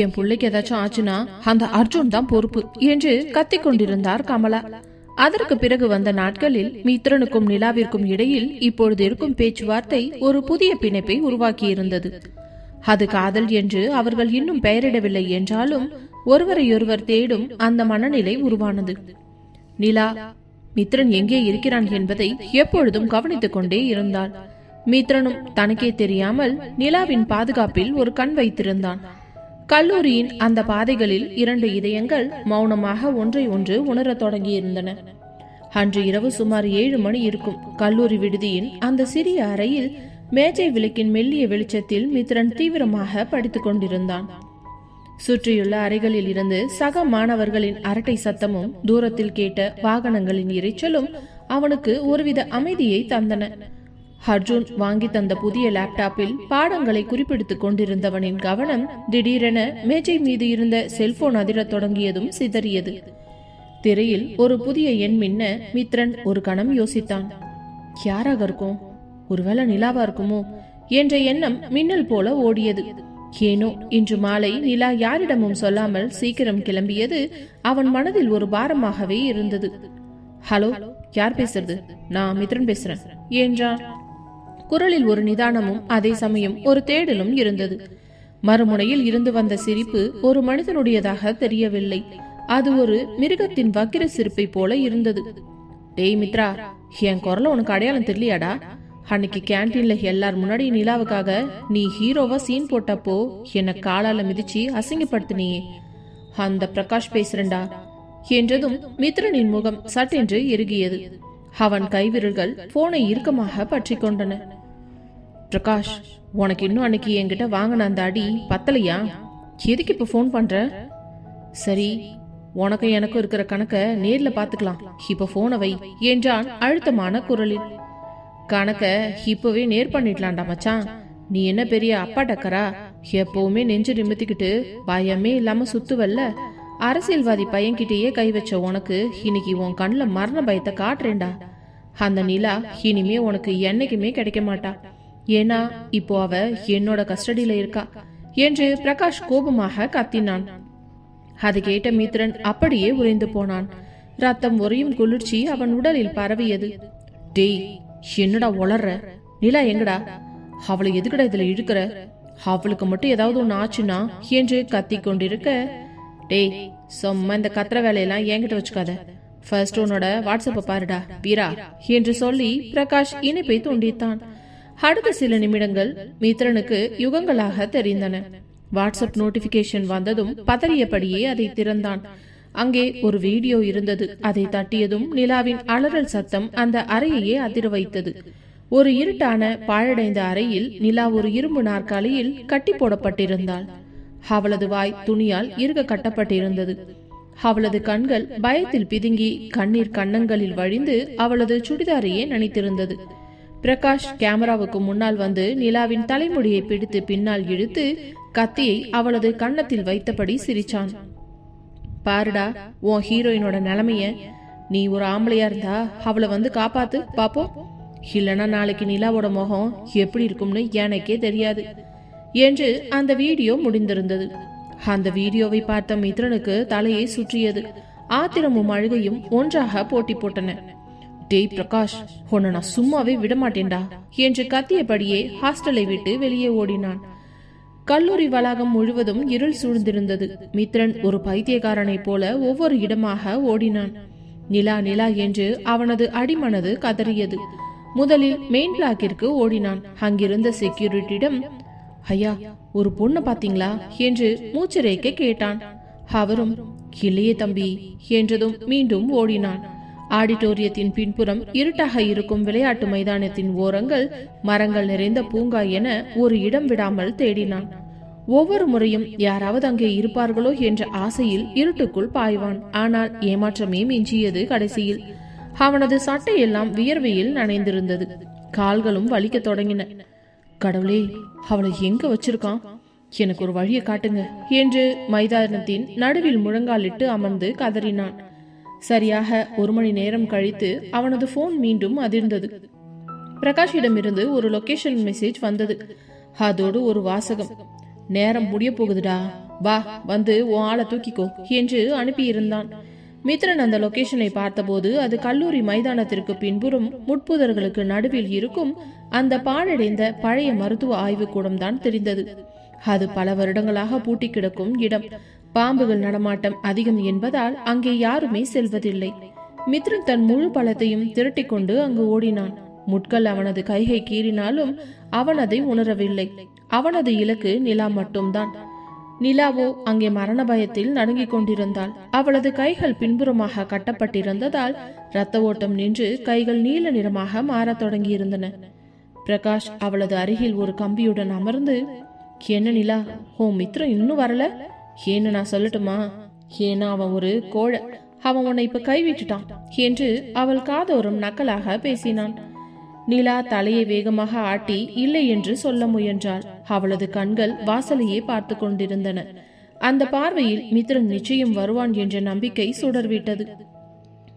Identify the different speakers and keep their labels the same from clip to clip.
Speaker 1: என் பிள்ளைக்கு ஏதாச்சும் ஆச்சுன்னா அந்த அர்ஜுன் தான் பொறுப்பு என்று கத்திக் கொண்டிருந்தார் கமலா. அதற்கு பிறகு வந்த நாட்களில் மித்ரனுக்கும் நிலாவிற்கும் இடையில் இப்பொழுது இருக்கும் பேச்சுவார்த்தை ஒரு புதிய பிணைப்பை உருவாக்கியிருந்தது. அது காதல் என்று அவர்கள் இன்னும் பெயரிடவில்லை என்றாலும் ஒருவரையொருவர் தேடும் அந்த மனநிலை உருவானது. நிலா மித்ரன் எங்கே இருக்கிறான் என்பதை எப்பொழுதும் கவனித்துக் கொண்டே இருந்தாள். மித்ரனும் தனக்கே தெரியாமல் நிலாவின் பாதுகாப்பில் ஒரு கண் வைத்திருந்தான். கல்லூரியின் அந்த பாதைகளில் 2 இதயங்கள் மௌனமாக ஒன்றை ஒன்று உணரத் தொடங்கியிருந்தன. அன்று இரவு சுமார் 7 மணி இருக்கும். கல்லூரி விடுதியின் அந்த சிறிய அறையில் மேஜை விளக்கின் மெல்லிய வெளிச்சத்தில் மித்ரன் தீவிரமாக படித்துக் கொண்டிருந்தான். சுற்றியுள்ள அறைகளில் இருந்து சக மாணவர்களின் அரட்டை சத்தமும் தூரத்தில் கேட்ட வாகனங்களின் இரைச்சலும் அவனுக்கு ஒருவித அமைதியை தந்தன. அர்ஜுன் வாங்கி தந்த புதிய லேப்டாப்பில் பாடங்களை குறிப்பிடுத்துக் கொண்டிருந்தவனின் கவனம் திடீரென மேஜை மீது இருந்த செல்போன் அதிரத் தொடங்கியதும் சிதறியது. திரையில் ஒரு புதிய எண் மின்ன மித்ரன் ஒரு கணம் யோசித்தான். யாராக இருக்கும்? ஒருவேளை நிலாவா இருக்குமோ என்ற எண்ணம் மின்னல் போல ஓடியது. ஏனோ இன்று மாலை நிலா யாரிடமும் சொல்லாமல் சீக்கிரம் கிளம்பியது அவன் மனதில் ஒரு பாரமாகவே இருந்தது. ஹலோ, யார் பேசுறது? நான் மித்ரன் பேசுறேன் என்றான். குரலில் ஒரு நிதானமும் அதே சமயம் ஒரு தேடலும் இருந்தது. மறுமுனையில் இருந்து வந்த சிரிப்பு ஒரு மனிதனுடையதாக தெரியவில்லை. அது ஒரு மிருகத்தின் வக்கிர சிரிப்பை போல இருந்தது. டேய் மித்ரா, என் குரல உனக்கு அடையாளம் தெரியலையாடா? அன்னைக்கு கேன்டீன்ல எல்லார் முன்னாடி நிலாவுக்காக நீ ஹீரோவா சீன் போட்டப்போ என்ன காலால மிதிச்சு அசிங்கப்படுத்தினியே, அந்த பிரகாஷ் பேசுறண்டா என்றதும் மித்ரனின் முகம் சட்டென்று இறுகியது. அவன் கைவிரல்கள் போனை இறுக்கமாக பற்றி கொண்டன. பிரகாஷ், உனக்கு இன்னும் அன்னைக்கு என்கிட்ட வாங்கின அந்த அடி பத்தலையா? எதுக்கு இப்ப போன் பண்ற? சரி, உனக்கும் எனக்கும் இருக்கிற கணக்க நேர்ல பாத்துக்கலாம், இப்ப போனை வை என்றான் அழுத்தமான குரலில். கணக்க இப்பவே நேர் பண்ணிடலாம்டா மச்சான். நீ என்ன பெரிய அப்பா டக்கரா? எப்பவுமே நெஞ்சு நிமித்திக்கிட்டு பயமே இல்லாம சுத்துவல்ல. அரசியல்வாதி பையன்கிட்டயே கை வச்ச உனக்கு இன்னைக்கு உன் கண்ணுல மரண பயத்தை காட்டுறேன்டா. அந்த நிலா இனிமே உனக்கு என்னைக்குமே கிடைக்க மாட்டா. ஏன்னா இப்போ அவ என்னோட கஸ்டடியில இருக்கா என்று பிரகாஷ் கோபமாக கத்தினான். அது கேட்ட மித்ரன் அப்படியே உறைந்து போனான். ரத்தம் உறையும் குளிர்ச்சி அவன் உடலில் பரவியது. டேய், என்னடா உளர்ற? நிலா எங்கடா? அவளை எதுக்கடா இதுல இழுக்கிற? அவளுக்கு மட்டும் ஏதாவது ஒண்ணு ஆச்சுன்னா என்று கத்தி கொண்டிருக்க, டேய் சும்மா இந்த கத்திர வேலையெல்லாம் என்கிட்ட வச்சுக்காத. ஃபர்ஸ்ட் உன்னோட வாட்ஸ்அப்பை பாருடா வீரா என்று சொல்லி பிரகாஷ் இணைப்பை துண்டித்தான். அடுத்த சில நிமிடங்கள் மித்ரனுக்கு யுகங்களாக தெரிந்தன. வாட்ஸ்அப் நோட்டிபிகேஷன் வந்ததும் பதறியபடியே அதை திறந்தான். அங்கே ஒரு வீடியோ இருந்தது. அதை தட்டியதும் நிலாவின் அலறல் சத்தம் அந்த அறையையே அதிர வைத்தது. ஒரு இருட்டான பாழடைந்த அறையில் நிலா ஒரு இரும்பு நாற்காலியில் கட்டி போடப்பட்டிருந்தாள். அவளது வாய் துணியால் இறுக கட்டப்பட்டிருந்தது. அவளது கண்கள் பயத்தில் பிதுங்கி கண்ணீர் கன்னங்களில் வழிந்து அவளது சுடிதாரையே நனைத்திருந்தது. பிரகாஷ் கேமராவுக்கு முன்னால் வந்து நிலாவின் தலைமுடியை பிடித்து பின்னால் இழுத்து கத்தியை அவளது கன்னத்தில் வைத்தபடி சிரிச்சான். பாருடா உன் ஹீரோயினோட நிலைமைய. நீ ஒரு ஆம்பளையா இருந்தா அவளை வந்து காப்பாத்து பாப்போம். இல்லனா நாளைக்கு நிலாவோட முகம் எப்படி இருக்கும்னு எனக்கே தெரியாது என்று அந்த வீடியோ முடிந்திருந்தது. அந்த வீடியோவை பார்த்த மித்ரனுக்கு தலையை சுற்றியது. ஆத்திரமும் அழுகையும் ஒன்றாக போட்டி போட்டன. டேய் பிரகாஷ், உன்னை நான் சும்மாவே விடமாட்டேன்டா என்று கத்தியபடியே ஹாஸ்டலை விட்டு வெளியே ஓடினான். கல்லூரி வளாகம் முழுவதும் இருள் சூழ்ந்திருந்தது. மித்ரன் ஒரு பைத்தியக்காரனை போல ஒவ்வொரு இடமாக ஓடினான். நிலா நிலா என்று அவனது அடிமனது கதறியது. முதலில் மெயின் பிளாக்கிற்கு ஓடினான். அங்கிருந்த செக்யூரிட்டியிடம், ஐயா ஒரு பொண்ணு பாத்தீங்களா என்று மூச்சரைக்க கேட்டான். அவரும் இல்லையே தம்பி என்றதும் மீண்டும் ஓடினான். ஆடிட்டோரியத்தின் பின்புறம் இருட்டாக இருக்கும் விளையாட்டு மைதானத்தின் ஓரங்கள் மரங்கள் நிறைந்த பூங்கா என ஒரு இடம் விடாமல் தேடினான். ஒவ்வொரு முறையும் யாராவது அங்கே இருப்பார்களோ என்ற ஆசையில் இருட்டுக்குள் பாய்வான். ஆனால் ஏமாற்றமே மிஞ்சியது. கடைசியில் அவனது சட்டையெல்லாம் வியர்வையில் நனைந்திருந்தது. கால்களும் வலிக்க தொடங்கின. கடவுளே, அவளை எங்க வச்சிருக்கான்? எனக்கு ஒரு வழியை காட்டுங்க என்று மைதானத்தின் நடுவில் முழங்காலிட்டு அமர்ந்து கதறினான். சரியாக 1 மணி நேரம் கழித்து அவனது போன் மீண்டும் அதிர்ந்தது. பிரகாஷிடமிருந்து ஒரு லொகேஷன் மெசேஜ் வந்தது. அதோடு ஒரு வாசகம், நேரம் முடிய போகுதுடா, வா வந்து உன் ஆளை தூக்கிக்கோ என்று அனுப்பியிருந்தான். மித்ரன் அந்த லொகேஷனை பார்த்தபோது அது கல்லூரி மைதானத்திற்கு பின்புறம் முட்புதர்களுக்கு நடுவில் இருக்கும் அந்த பாழடைந்த பழைய மருத்துவ ஆய்வு கூடம் தான் தெரிந்தது. அது பல வருடங்களாக பூட்டி கிடக்கும் இடம். பாம்புகள் நடமாட்டம் அதிகம் என்பதால் அங்கே யாருமே செல்வதில்லை. மித்ரன் தன் முழு பலத்தையும் திரட்டி கொண்டு அங்கு ஓடினான். முட்கள் அவனது கைகை கீறினாலும் அவன் அதை உணரவில்லை. அவனது இலக்கு நிலா மட்டும்தான். நிலாவோ அங்கே மரண பயத்தில் நடுங்கிக் கொண்டிருந்தாள். அவளது கைகள் பின்புறமாக கட்டப்பட்டிருந்ததால் இரத்த ஓட்டம் நின்று கைகள் நீல நிறமாக மாறத் தொடங்கியிருந்தன. பிரகாஷ் அவளது அருகில் ஒரு கம்பியுடன் அமர்ந்து, என்ன நிலா, ஓ மித்ரன் இன்னும் வரல? ஏன்னு நான் சொல்லட்டுமா? ஏன்னா அவன் ஒரு கோழை, அவன் உன்னை இப்ப கைவிட்டுட்டான் என்று அவள் காதோறும் நக்கலாக பேசினான். நிலா தலையை வேகமாக ஆட்டி இல்லை என்று சொல்ல முயன்றாள். அவளது கண்கள் வாசலையே பார்த்து கொண்டிருந்தன. அந்த பார்வையில் மித்ரன் நிச்சயம் வருவான் என்ற நம்பிக்கை சுடர்விட்டது.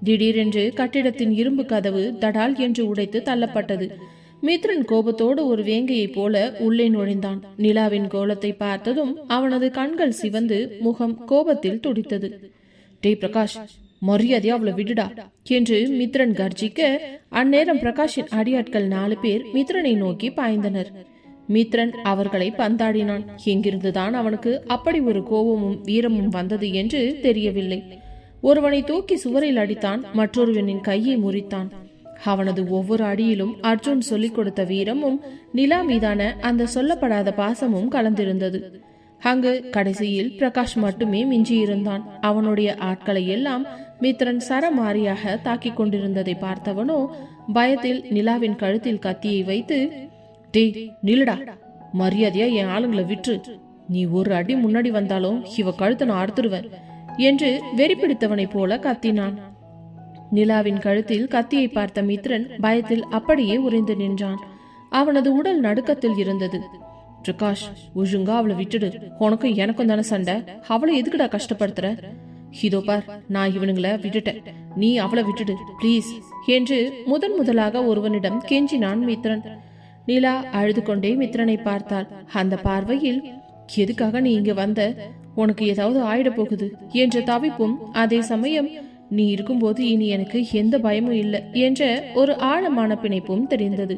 Speaker 1: திடீரென்று கட்டிடத்தின் இரும்பு கதவு தடால் என்று உடைத்து தள்ளப்பட்டது. மித்ரன் கோபத்தோடு ஒரு வேங்கையை போல உள்ளே நுழைந்தான். நிலாவின் கோலத்தை பார்த்ததும் அவனது கண்கள் சிவந்து முகம் கோபத்தில் துடித்தது. டேய் பிரகாஷ், மரியாதையா அவளை விடுடா என்று மித்ரன் கர்ஜிக்க, அந்நேரம் பிரகாஷின் அடியாட்கள் 4 பேர் மித்ரனை நோக்கி பாய்ந்தனர். மித்ரன் அவர்களை பந்தாடினான். எங்கிருந்துதான் அவனுக்கு அப்படி ஒரு கோபமும் வீரமும் வந்தது என்று தெரியவில்லை. ஒருவனை தூக்கி சுவரில் அடித்தான், மற்றொருவனின் கையை முறித்தான். அவனது ஒவ்வொரு அடியிலும் அர்ஜுன் சொல்லிக் கொடுத்த வீரமும் நிலா மீதான அந்த சொல்லப்படாத பாசமும் கலந்திருந்தது. அங்கு கடைசியில் பிரகாஷ் மட்டுமே மிஞ்சியிருந்தான். அவனுடைய ஆட்களை எல்லாம் மித்ரன் சரமாரியாக தாக்கிக் கொண்டிருந்ததை பார்த்தவனோ பயத்தில் நிலாவின் கழுத்தில் கத்தியை வைத்து, டேய் நிலுடா, மரியாதையா என் ஆளுங்களை விற்று, நீ ஒரு அடி முன்னாடி வந்தாலும் இவ கழுத்தை நான் அறுத்துடுவேன் என்று வெறிப்பிடித்தவனை போல கத்தினான். நிலாவின் கழுத்தில் கத்தியை பார்த்த மித்ரன் பயத்தில் அப்படியே உறைந்து நின்றான். அவனது உடல் நடுக்கத்தில் இருந்தது. பிரகாஷ், ஒழுங்கா அவளை விட்டுடு, உனக்கும் எனக்கும் தானே சண்டை, அவளை எதுக்குடா கஷ்டப்படுத்துற? இதோ பார், நான் இவனுங்களை விட்டுட்டேன், நீ அவளை விட்டுடு பிளீஸ் என்று முதலாக ஒருவனிடம் கெஞ்சினான் மித்ரன். நிலா அழுது கொண்டே மித்ரனை பார்த்தாள். அந்த பார்வையில், எதுக்காக நீ இங்க வந்த, உனக்கு ஏதாவது ஆயிட போகுது என்ற தவிப்பும், அதே சமயம் நீ இருக்கும்போது இனி எனக்கு எந்த பயமும் இல்லை என்ற ஒரு ஆழமான பிணைப்பும் தெரிந்தது.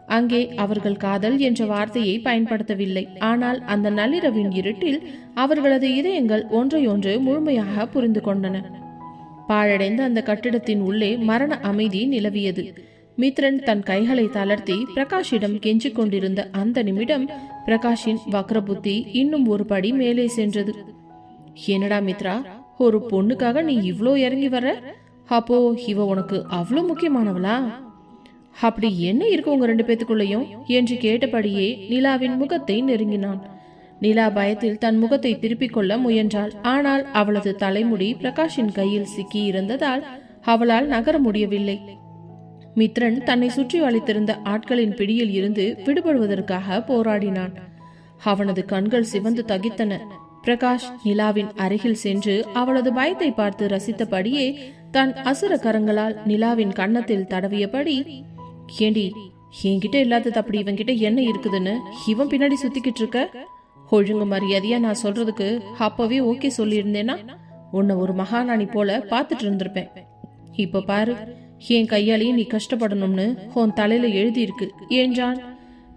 Speaker 1: அங்கே அவர்கள் காதல் என்ற வார்த்தையை பயன்படுத்தவில்லை. ஆனால் அந்த நள்ளிரவின் இருட்டில் அவர்களது இதயங்கள் ஒன்றையொன்று முழுமையாக புரிந்து கொண்டன. பாழடைந்த அந்த கட்டிடத்தின் உள்ளே மரண அமைதி நிலவியது. மித்ரன் தன் கைகளை தளர்த்தி பிரகாஷிடம் கெஞ்சிக் கொண்டிருந்த அந்த நிமிடம் பிரகாஷின் வக்ரபுத்தி இன்னும் ஒரு படி மேலே சென்றது. என்னடா மித்ரா, ஒரு பொண்ணுக்காக நீ இவ்ளோ இறங்கி வர? அப்போ இவ உனக்கு அவ்வளோ முக்கியமானவளா? அப்படி என்ன இருக்கு உங்க 2 பேத்துக்குள்ளையும் என்று கேட்டபடியே நிலாவின் முகத்தை நெருங்கினான். நிலா பயத்தில் தன் முகத்தை திருப்பிக் கொள்ள முயன்றாள். ஆனால் அவளது தலைமுடி பிரகாஷின் கையில் சிக்கி இருந்ததால் அவளால் நகர முடியவில்லை. மித்ரன் தன்னை சுற்றி வளைத்திருந்த ஆட்களின் பிடியில் இருந்து விடுபடுவதற்காக போராடினான். அவனது கண்கள் சிவந்து தகித்தன. பிரகாஷ் நிலாவின் அருகில் சென்று அவளது பயத்தை பார்த்து ரசித்தபடியே தன் அசுர கரங்களால் நிலாவின் கன்னத்தில் தடவியபடி, ஏண்டி, என்கிட்ட இல்லாதது அப்படி இவன்கிட்ட என்ன இருக்குதுன்னு இவன் பின்னாடி சுத்திக்கிட்டு இருக்க? ஒழுங்கு மரியாதையா நான் சொல்றதுக்கு அப்பவே ஓகே சொல்லியிருந்தேன்னா உன்னை ஒரு மகாராணி போல பாத்துட்டு இருந்திருப்பேன். இப்ப பாரு, என் கையாலேயே நீ கஷ்டப்படணும்னு உன் தலையில எழுதி இருக்கு என்றான்.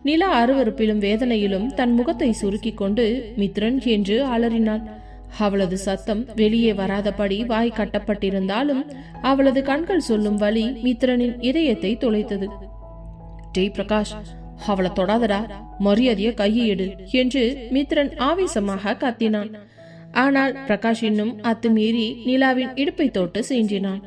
Speaker 1: நிலா அருவருப்பிலும் வேதனையிலும் தன் முகத்தை சுருக்கி கொண்டு மித்ரன் என்று அலறினாள். அவளது சத்தம் வெளியே வராதபடி வாய் கட்டப்பட்டிருந்தாலும் அவளது கண்கள் சொல்லும் வலி மித்ரனின் இதயத்தை துளைத்தது. டேய் பிரகாஷ், அவளை தொடாதடா, மரியாதைய கையை எடு என்று மித்ரன் ஆவேசமாக கத்தினான். ஆனால் பிரகாஷ் இன்னும் அத்துமீறி நிலாவின் இடுப்பை தொட்டு சீண்டினான்.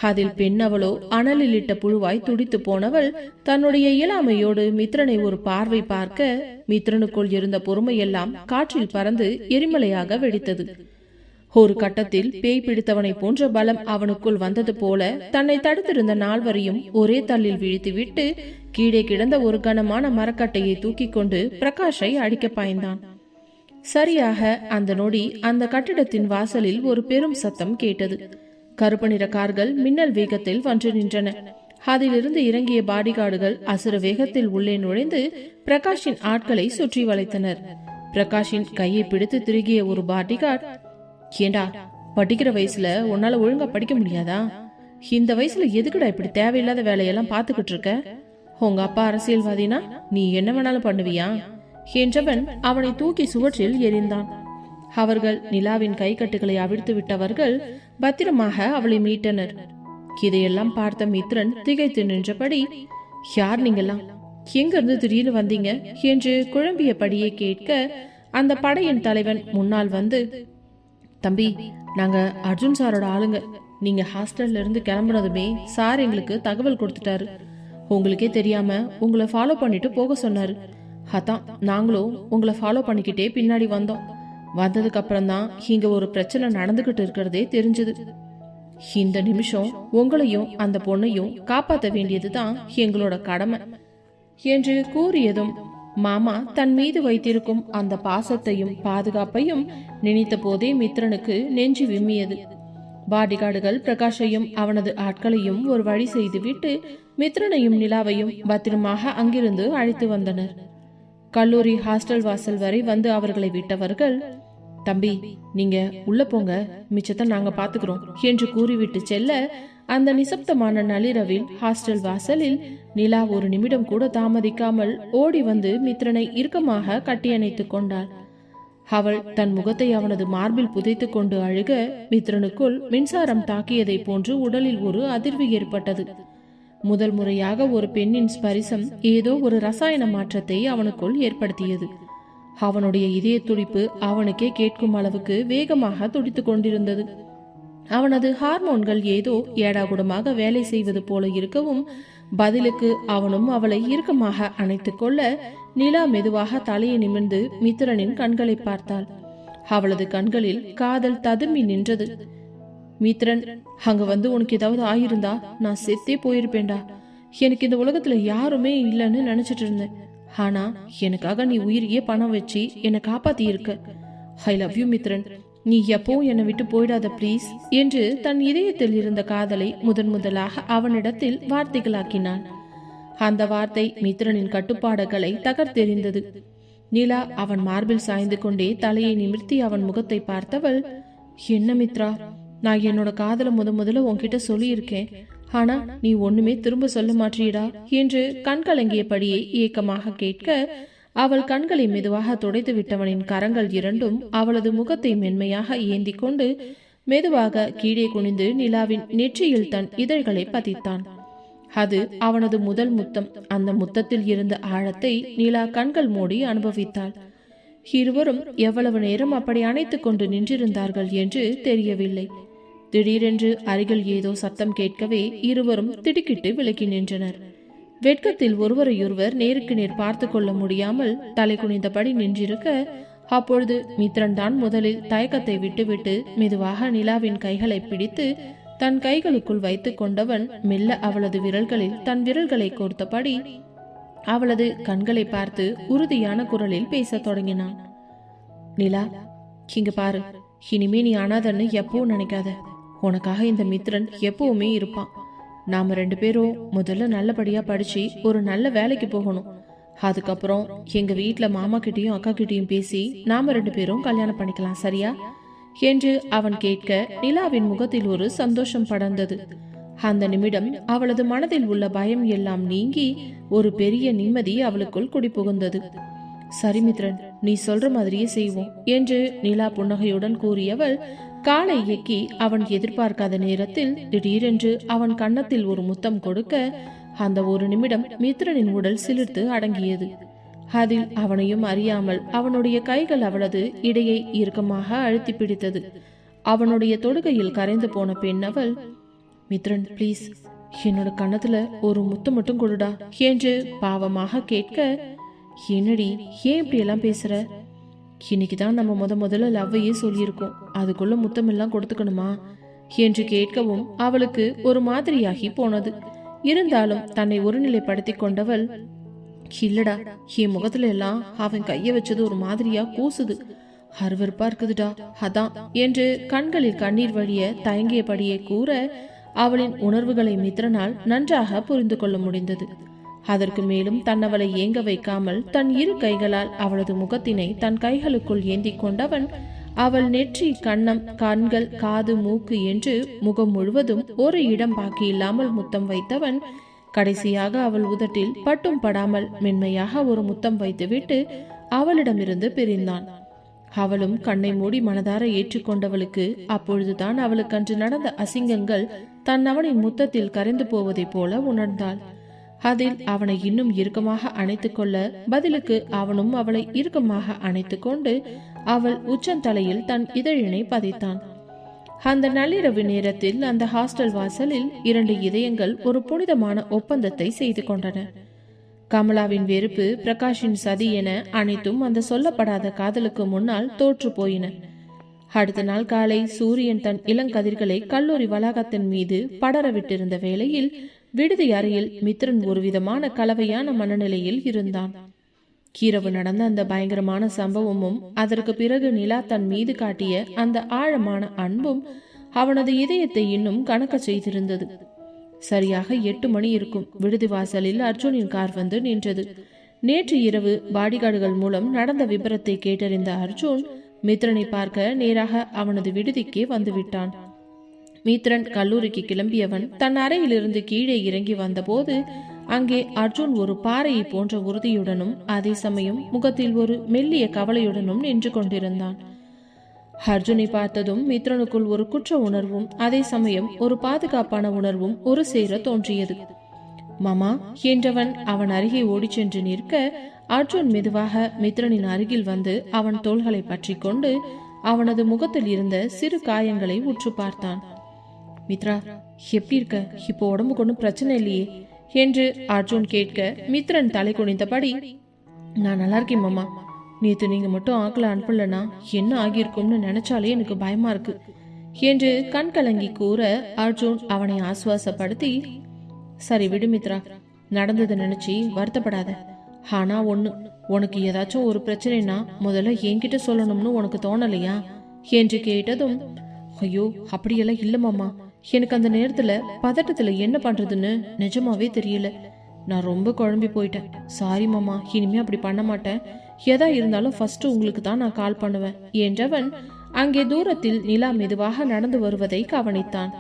Speaker 1: அதில் பெண் அவளோ அனலில் இட்ட புழுவாய் துடித்து போனவள் தன்னுடைய இயலாமையோடு மித்ரனை ஒரு பார்வை பார்க்க மித்ரனுக்குள் இருந்த பொறுமையெல்லாம் காற்றில் பறந்து எரிமலையாக வெடித்தது. ஒரு கட்டத்தில் பேய் பிடித்தவனை போன்ற பலம் அவனுக்குள் வந்தது போல தன்னை தடுத்திருந்த 4வரையும் ஒரே தள்ளில் வீழ்த்திவிட்டு கீழே கிடந்த ஒரு கனமான மரக்கட்டையை தூக்கி கொண்டு பிரகாஷை அடிக்க பாய்ந்தான். சரியாக அந்த நொடி அந்த கட்டிடத்தின் வாசலில் ஒரு பெரும் சத்தம் கேட்டது. கருப்பு நிற கார்கள் மின்னல் வேகத்தில் வந்து நின்றன. அதிலிருந்து இறங்கிய பாடிகார்டுகள் அசுர வேகத்தில் உள்ளே நுழைந்து பிரகாஷின் ஆட்களை சுற்றி வளைத்தனர். பிரகாஷின் கையை பிடித்து திருகிய ஒரு பாடிகார்ட், ஏண்டா படிக்கிற வயசுல உன்னால ஒழுங்கா படிக்க முடியாதா? இந்த வயசுல எதுக்குடா இப்படி தேவையில்லாத வேலையெல்லாம் பாத்துக்கிட்டு இருக்க? உங்க அப்பா அரசியல்வாதினா நீ என்ன வேணாலும் பண்ணுவியா என்றவன் அவனை தூக்கி சுவற்றில் எறிந்தான். அவர்கள் நிலாவின் கைக்கட்டுகளை அவிழ்த்து விட்டவர்கள் பத்திரமாக அவளை மீட்டனர். இதையெல்லாம் பார்த்த மித்ரன் திகைத்து நின்றபடி, யார் நீங்கெல்லாம், எங்கிருந்து திடீர்னு வந்தீங்க என்று குழம்பியபடியே கேட்க, அந்த படையின் தலைவன் முன்னால் வந்து, தம்பி, நாங்க அர்ஜுன் சாரோட ஆளுங்க. நீங்க ஹாஸ்டல்ல இருந்து கிளம்புனதுமே சார் எங்களுக்கு தகவல் கொடுத்துட்டாரு. உங்களுக்கே தெரியாம உங்களை ஃபாலோ பண்ணிட்டு போக சொன்னாரு. அதான் நாங்களும் உங்களை ஃபாலோ பண்ணிக்கிட்டே பின்னாடி வந்தோம். வந்ததுக்கு அப்புறம் தான் இங்க ஒரு பிரச்சனை நடந்துகிட்டு இருக்கிறதே தெரிஞ்சது. இந்த நிமிஷம் உங்களையும் அந்த பொண்ணையும் காப்பாற்ற வேண்டியதுதான் எங்களோட கடமை என்று கூறியதும் மாமா தன் மீது வைத்திருக்கும் அந்த பாசத்தையும் பாதுகாப்பையும் நினைத்த போதே மித்ரனுக்கு நெஞ்சு விம்மியது. பாடிகார்டுகள் பிரகாஷையும் அவனது ஆட்களையும் ஒரு வழி செய்துவிட்டு மித்ரனையும் நிலாவையும் பத்திரமாக அங்கிருந்து அழைத்து வந்தனர். கல்லூரி ஹாஸ்டல் வாசல் வரை வந்து அவர்களை விட்டவர்கள், தம்பி, நீங்க உள்ள போங்க, மிச்சத்தை நாங்க பாத்துக்கிறோம் என்று கூறிவிட்டு செல்ல, அந்த நிசப்தமான நள்ளிரவில் ஹாஸ்டல் வாசலில் நிலா ஒரு நிமிடம் கூட தாமதிக்காமல் ஓடி வந்து மித்ரனை இறுக்கமாக கட்டியணைத்துக் கொண்டாள். அவள் தன் முகத்தை அவனது மார்பில் புதைத்து கொண்டு அழுக, மித்ரனுக்குள் மின்சாரம் தாக்கியதை போன்று உடலில் ஒரு அதிர்வு ஏற்பட்டது. முதல் முறையாக ஒரு பெண்ணின் ஸ்பரிசம் ஏதோ ஒரு ரசாயன மாற்றத்தை அவனுக்குள் ஏற்படுத்தியது. அவனுடைய இதய துடிப்பு அவனுக்கே கேட்கும் அளவுக்கு வேகமாக துடித்துக் கொண்டிருந்தது. அவனது ஹார்மோன்கள் ஏதோ ஏடாகுடமாக வேலை செய்வது போல இருக்கவும், பதிலுக்கு அவனும் அவளை இறுக்கமாக அணைத்துக் கொள்ள, நிலா மெதுவாக தலையை நிமிர்ந்து மித்ரனின் கண்களை பார்த்தாள். அவளது கண்களில் காதல் ததும்பி நின்றது. மித்ரன், அங்க வந்து உனக்கு ஏதாவது ஆயிருந்தா நான் செத்தே போயிருப்பேன்டா. எனக்கு இந்த உலகத்துல யாருமே இல்லைன்னு நினைச்சிட்டு இருந்தேன். ஆனா எனக்காக நீ உயிரியே பணம் வச்சு என்னை காப்பாத்தி இருக்க. I love you Mithran. நீ எப்பவும் என்னை விட்டு போயிடாத பிளீஸ் என்று தன் இதயத்தில் இருந்த காதலை முதலாக அவனிடத்தில் வார்த்தைகளாக்கினான். அந்த வார்த்தை மித்ரனின் கட்டுப்பாடுகளை தகர்த்தெறிந்தது. நிலா அவன் மார்பில் சாய்ந்து கொண்டே தலையை நிமிர்த்தி அவன் முகத்தை பார்த்தவள், என்ன மித்ரா, நான் என்னோட காதலை முதல்ல உன்கிட்ட சொல்லியிருக்கேன். ஆனா நீ ஒண்ணுமே திரும்ப சொல்ல மாற்றியடா என்று கண் கலங்கியபடியே ஏக்கமாக கேட்க, அவள் கண்களை மெதுவாக துடைத்து விட்டவனின் கரங்கள் இரண்டும் அவளது முகத்தை மென்மையாக ஏந்தி கொண்டு மெதுவாக கீழே குனிந்து நிலாவின் நெற்றியில் தன் இதழ்களை பதித்தான். அது அவனது முதல் முத்தம். அந்த முத்தத்தில் இருந்த ஆழத்தை நிலா கண்கள் மூடி அனுபவித்தாள். இருவரும் எவ்வளவு நேரம் அப்படி அணைத்துக் கொண்டு நின்றிருந்தார்கள் என்று தெரியவில்லை. திடீரென்று அருகில் ஏதோ சத்தம் கேட்கவே இருவரும் திடுக்கிட்டு விலகி நின்றனர். வெட்கத்தில் ஒருவரையொருவர் நேருக்கு நேர் பார்த்து கொள்ள முடியாமல் தலை குனிந்தபடி நின்றிருக்க, அப்பொழுது மித்ரன் தான் முதலில் தயக்கத்தை விட்டுவிட்டு மெதுவாக நிலாவின் கைகளை பிடித்து தன் கைகளுக்குள் வைத்துக் கொண்டவன் மெல்ல அவளது விரல்களில் தன் விரல்களை கோர்த்தபடி அவளது கண்களை பார்த்து உறுதியான குரலில் பேசத் தொடங்கினான். நிலா, இங்க பாரு, இனிமே நீ அனாதன்னு எப்பவும் நினைக்காத. உனக்காக இந்த மித்ரன் எப்பவுமே இருப்பான். நாம 2 பேரும் முதல்ல நல்லபடியா படிச்சு ஒரு நல்ல வேலைக்கு போகணும். அதுக்கப்புறம் எங்க வீட்டுல மாமா கிட்டையும் அக்கா கிட்டையும் பேசி நாம 2 பேரும் கல்யாணம் பண்ணிக்கலாம், சரியா என்று அவன் கேட்க, நிலாவின் முகத்தில் ஒரு சந்தோஷம் படர்ந்தது. அந்த நிமிடம் அவளது மனதில் உள்ள பயம் எல்லாம் நீங்கி ஒரு பெரிய நிம்மதி அவளுக்குள் குடிபுகுந்தது. சரி மித்ரன், நீ சொல்ற மாதிரியே செய்வோம் என்று நிலா புன்னகையுடன் கூறியவள் காலை இயக்கி அவன் எதிர்பார்க்காத நேரத்தில் திடீரென்று அவன் கன்னத்தில் ஒரு முத்தம் கொடுக்க, அந்த ஒரு நிமிடம் மித்ரனின் உடல் சிலிர்த்து அடங்கியது. அதில் அவனையும் அறியாமல் அவனுடைய கைகள் அவளது இடையை இறுக்கமாக அழுத்தி பிடித்தது. அவனுடைய தொடுகையில் கரைந்து போன பெண் அவள், மித்ரன் ப்ளீஸ், என்னோட கன்னத்துல ஒரு முத்தம் மட்டும் கொடுடா என்று பாவமாக கேட்க, என்னடி ஏன் இப்படி எல்லாம் பேசுற? இன்னைக்குதான் நம்ம முதல்ல லவ்வையே சொல்லியிருக்கோம், அதுக்குள்ள முத்தம் எல்லாம் கொடுத்துக்கணுமா என்று கேட்கவும் அவளுக்கு ஒரு மாதிரியாகி போனது. இருந்தாலும் தன்னை ஒருநிலைப்படுத்தி கொண்டவள், இல்லடா, என் முகத்துல எல்லாம் அவன் கைய வச்சது ஒரு மாதிரியா கூசுது, அருவருப்பா இருக்குதுடா, அதான் என்று கண்களில் கண்ணீர் வழிய தயங்கியபடியே கூற, அவளின் உணர்வுகளை மித்ரனால் நன்றாக புரிந்து கொள்ள முடிந்தது. அதற்கு மேலும் தன்னவளை ஏங்க வைக்காமல் தன் இரு கைகளால் அவளது முகத்தினை தன் கைகளுக்குள் ஏந்தி கொண்டவன் அவள் நெற்றி, கன்னம், கண்கள், காது, மூக்கு என்று முகம் முழுவதும் ஒரு இடம் பாக்கி இல்லாமல் முத்தம் வைத்தவன் கடைசியாக அவள் உதட்டில் பட்டும் படாமல் மென்மையாக ஒரு முத்தம் வைத்துவிட்டு அவளிடமிருந்து பிரிந்தான். அவளும் கண்ணை மூடி மனதார ஏற்றுக்கொண்டவளுக்கு அப்பொழுதுதான் அவளுக்கு அன்று நடந்த அசிங்கங்கள் தன் அவனின் முத்தத்தில் கரைந்து போவதைப் போல உணர்ந்தாள். அதில் அவனை இன்னும் இறுக்கமாக அணைத்து கொள்ள பதிலுக்கு அவனும் அவளை இறுக்கமாக அணைத்து கொண்டு அவள் உச்சந்தலையில் தன் இதழினை பதித்தான். அந்த நள்ளிரவு நேரத்தில் அந்த ஹாஸ்டல் வாசலில் 2 இதயங்கள் ஒரு புனிதமான ஒப்பந்தத்தை செய்து கொண்டன. கமலாவின் வெறுப்பு, பிரகாஷின் சதி என அனைத்தும் அந்த சொல்லப்படாத காதலுக்கு முன்னால் தோற்று போயின. அடுத்த நாள் காலை சூரியன் தன் இளங்கதிர்களை கல்லூரி வளாகத்தின் மீது படர விட்டிருந்த வேளையில் விடுதி அறையில் மித்ரன் ஒருவிதமான கலவையான மனநிலையில் இருந்தான். இரவு நடந்த அந்த பயங்கரமான சம்பவமும் அதற்கு பிறகு நிலா தன் மீது காட்டிய அந்த ஆழமான அன்பும் அவனது இதயத்தை இன்னும் கணக்க செய்திருந்தது. சரியாக 8 மணி இருக்கும். விடுதி வாசலில் அர்ஜுனின் கார் வந்து நின்றது. நேற்று இரவு பாடிகார்டுகள் மூலம் நடந்த விபரத்தை கேட்டறிந்த அர்ஜுன் மித்ரனை பார்க்க நேராக அவனது விடுதிக்கே வந்துவிட்டான். மித்ரன் கல்லூரிக்கு கிளம்பியவன் தன் அறையிலிருந்து கீழே இறங்கி வந்தபோது அங்கே அர்ஜுன் ஒரு பாறையை போன்ற உறுதியுடனும் அதே சமயம் முகத்தில் ஒரு மெல்லிய கவலையுடனும் நின்று கொண்டிருந்தான். அர்ஜுனை பார்த்ததும் மித்ரனுக்குள் ஒரு குற்ற உணர்வும் அதே சமயம் ஒரு பாதுகாப்பான உணர்வும் ஒரு சேர தோன்றியது. மாமா என்றவன் அவன் அருகே ஓடி சென்று நிற்க அர்ஜுன் மெதுவாக மித்ரனின் அருகில் வந்து அவன் தோள்களை பற்றி கொண்டு அவனது முகத்தில் இருந்த சிறு காயங்களை உற்று பார்த்தான். மித்ரா, எப்படி இருக்க? இப்போ உடம்புக்கு ஒன்றும் பிரச்சனை இல்லையே என்று அர்ஜுன் கேட்க மித்ரன் தலை குனிந்தபடி, நான் நல்லா இருக்கேன் மாமா. நேத்து நீங்க மட்டும் ஆக்கல அனுப்பலனா என்ன ஆகியிருக்கும்னு நினைச்சாலே எனக்கு பயமா இருக்கு என்று கண் கலங்கி கூற அர்ஜுன் அவனை ஆசுவாசப்படுத்தி, சரி விடு மித்ரா, நடந்ததை நினைச்சு வருத்தப்படாத. ஆனா ஒண்ணு, உனக்கு ஏதாச்சும் ஒரு பிரச்சனைனா முதல்ல என்கிட்ட சொல்லணும்னு உனக்கு தோணலையா என்று கேட்டதும், ஐயோ அப்படியெல்லாம் இல்ல மாமா, எனக்கு அந்த நேரத்துல பதட்டத்துல என்ன பண்றதுன்னு நிஜமாவே தெரியல. நான் ரொம்ப குழம்பி போயிட்டேன். சாரி மாமா, இனிமே அப்படி பண்ண மாட்டேன். எதா இருந்தாலும் ஃபர்ஸ்ட் உங்களுக்கு தான் நான் கால் பண்ணுவேன் என்றவன் அங்கே தூரத்தில் நிலா மெதுவாக நடந்து வருவதை கவனித்தான்.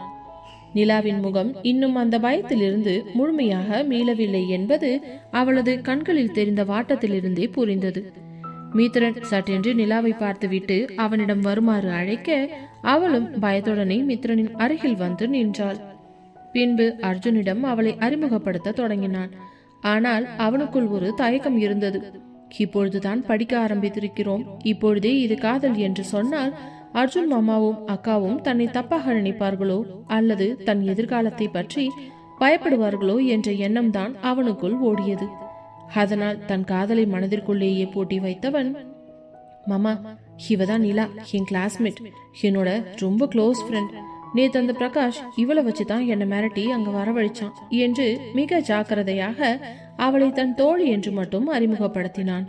Speaker 1: நிலாவின் முகம் இன்னும் அந்த பயத்திலிருந்து முழுமையாக மீளவில்லை என்பது அவளது கண்களில் தெரிந்த வாட்டத்திலிருந்தே புரிந்தது. மித்ரன் சட்டென்று நிலாவை பார்த்துவிட்டு அவனிடம் வருமாறு அழைக்க அவளும் பயத்துடனே மித்ரனின் அருகில் வந்து நின்றாள். பின்பு அர்ஜுனிடம் அவளை அறிமுகப்படுத்த தொடங்கினான். ஆனால் அவனுக்குள் ஒரு தயக்கம் இருந்தது. இப்பொழுதுதான் படிக்க ஆரம்பித்திருக்கிறோம், இப்பொழுதே இது காதல் என்று சொன்னால் அர்ஜுன் மாமாவும் அக்காவும் தன்னை தப்பாக நினைப்பார்களோ அல்லது தன் எதிர்காலத்தை பற்றி பயப்படுவார்களோ என்ற எண்ணம் தான் அவனுக்குள் ஓடியது. அதனால் தன் காதலை மனதிற்குள்ளேயே போட்டி வைத்தவன், மாமா இவதான் நிலா, என் கிளாஸ்மேட், என்னோட ரொம்ப க்ளோஸ் ஃப்ரெண்ட். நேத்து அந்த பிரகாஷ் இவளை வச்சுதான் என்னை மிரட்டி அங்க வரவழைச்சான் என்று மிக ஜாக்கிரதையாக அவளை தன் தோழி என்று மட்டும் அறிமுகப்படுத்தினான்.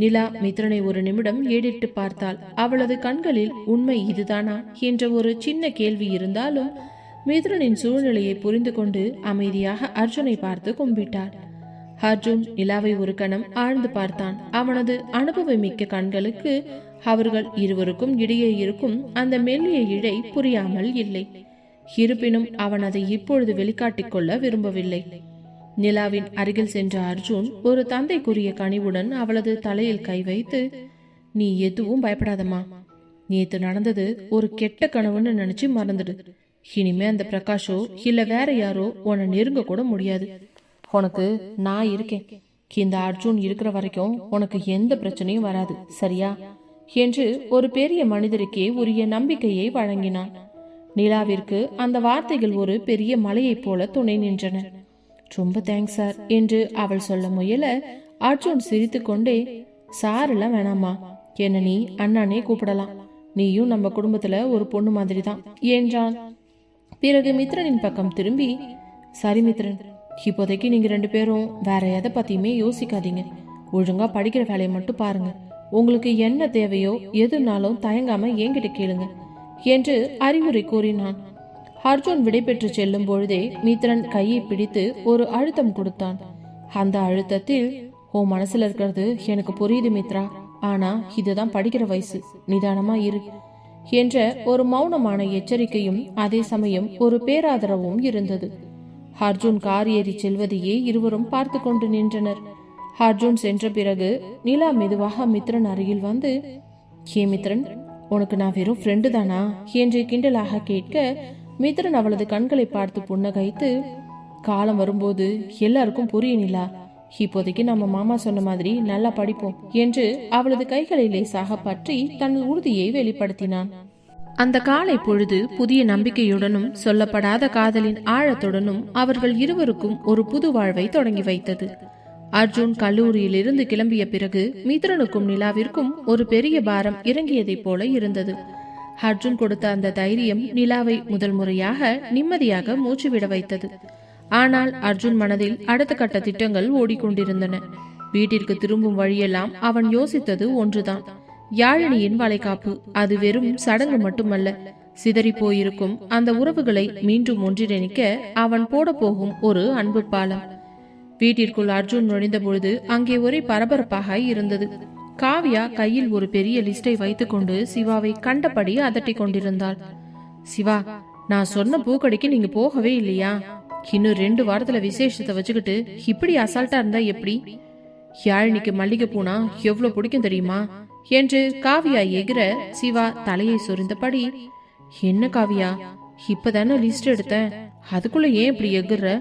Speaker 1: நிலா மித்ரனை ஒரு நிமிடம் ஏடிட்டு பார்த்தாள். அவளது கண்களில் உண்மை இதுதானா என்ற ஒரு சின்ன கேள்வி இருந்தாலும் மித்ரனின் சூழ்நிலையை புரிந்து கொண்டு அமைதியாக அர்ஜுனை பார்த்து கும்பிட்டாள். அர்ஜுன் நிலாவை ஒரு கணம் ஆழ்ந்து பார்த்தான். அவனது அனுபவமிக்க கண்களுக்கு அவர்கள் இருவருக்கும் இடையே இருக்கும் அந்த மெல்லிய இழை புரியாமல் இல்லை. இருப்பினும் அவன் அதை இப்பொழுது வெளிக்காட்டிக் கொள்ள விரும்பவில்லை. நிலாவின் அருகில் சென்ற அர்ஜுன் ஒரு தந்தைக்குரிய கனிவுடன் அவளது தலையில் கை வைத்து, நீ எதுவும் பயப்படாதம்மா. நேத்து நடந்தது ஒரு கெட்ட கனவுன்னு நினைச்சு மறந்துடு. இனிமே அந்த பிரகாஷோ இல்ல வேற யாரோ உன்னை நெருங்க கூட முடியாது. உனக்கு நான் இருக்கேன். இந்த அர்ஜுன் இருக்கிற வரைக்கும் உனக்கு எந்த பிரச்சனையும் வராது, சரியா என்று ஒரு பெரிய மனிதருக்கே உரிய நம்பிக்கையை வழங்கினான். நிலாவிற்கு அந்த வார்த்தைகள் ஒரு பெரிய மலையைப் போல துணை நின்றன. ரொம்ப தேங்க்ஸ் சார் என்று அவள் சொல்ல முயல அர்ஜுன் சிரித்து கொண்டே, சார் எல்லாம் வேணாமா, என்ன நீ அண்ணானே கூப்பிடலாம். நீயும் நம்ம குடும்பத்துல ஒரு பொண்ணு மாதிரி தான் என்றான். பிறகு மித்ரனின் பக்கம் திரும்பி, சரி மித்ரன், இப்போதைக்கு நீங்க 2 பேரும் வேற எதை பத்தியுமே யோசிக்காதீங்க. ஒழுங்கா படிக்கிற வேலையை மட்டும் பாருங்க. உங்களுக்கு என்ன தேவையோ எதுனாலும் தயங்காம என்கிட்ட கேளுங்க என்று அறிவுரை கூறினான். அர்ஜுன் விடை பெற்று செல்லும் பொழுதே மித்ரன் கையை பிடித்து ஒரு அழுத்தம் கொடுத்தான். அந்த அழுத்தத்தில், உன் மனசுல இருக்கிறது எனக்கு புரியுது மித்ரா, ஆனா இதுதான் படிக்கிற வயசு, நிதானமா இரு என்ற ஒரு மௌனமான எச்சரிக்கையும் அதே சமயம் ஒரு பேராதரவும் இருந்தது. அர்ஜுன் கார் ஏறி செல்வதையே இருவரும் பார்த்து கொண்டு நின்றனர். அர்ஜுன் சென்ற பிறகு நிலா மெதுவாக மித்ரன் அருகில் வந்து, ஏ மித்ரன், உனக்கு நான் வெறும் ஃப்ரெண்டு தானா என்று கிண்டலாக கேட்க, மித்ரன் அவளது கண்களை பார்த்து புன்னகைத்து, காலம் வரும்போது எல்லாருக்கும் புரியும் நிலா, இப்போதைக்கு நம்ம மாமா சொன்ன மாதிரி நல்லா படிப்போம் என்று அவளது கைகளை லேசாக பற்றி தன் உறுதியை வெளிப்படுத்தினான். அந்த காலை பொழுது புதிய நம்பிக்கையுடனும் சொல்லப்படாத காதலின் ஆழத்துடனும் அவர்கள் இருவருக்கும் ஒரு புது வாழ்வை தொடங்கி வைத்தது. அர்ஜுன் கல்லூரியில் இருந்து கிளம்பிய பிறகு மித்ரனுக்கும் நிலாவிற்கும் ஒரு பெரிய பாரம் இறங்கியதைப் போல இருந்தது. அர்ஜுன் கொடுத்த அந்த தைரியம் நிலாவை முதல் முறையாக நிம்மதியாக மூச்சு விட வைத்தது. ஆனால் அர்ஜுன் மனதில் அடுத்த கட்ட திட்டங்கள் ஓடிக்கொண்டிருந்தன. வீட்டிற்கு திரும்பும் வழியெல்லாம் அவன் யோசித்தது ஒன்றுதான், யாழினியின் வளைகாப்பு. அது வெறும் சடங்கு மட்டுமல்ல, சிதறி போயிருக்கும் அந்த உறவுகளை மீண்டும் ஒன்றிணைக்க அவன் போட போகும் ஒரு அன்பு பாலம். வீட்டிற்குள் அர்ஜுன் நுழைந்த பொழுது அங்கே ஒரே பரபரப்பாக இருந்தது. காவியா கையில் ஒரு பெரிய லிஸ்டை வைத்துக்கொண்டு சிவாவை கண்டபடி அதட்டி கொண்டிருந்தாள். சிவா, நான் சொன்ன பூக்கடைக்கு நீங்க போகவே இல்லையா? இன்னும் 2 வாரத்துல விசேஷத்தை வச்சுக்கிட்டு இப்படி அசால்ட்டா இருந்தா எப்படி? யாழினிக்கு மல்லிகை பூனா எவ்வளவு பிடிக்கும் தெரியுமா என்று காவியா எகிற, சிவா தலையை சொரிந்தபடி, என்ன காவியா, இப்பதானே லிஸ்ட் எடுத்தேன், அதுக்குள்ள ஏன் இப்படி எகுற?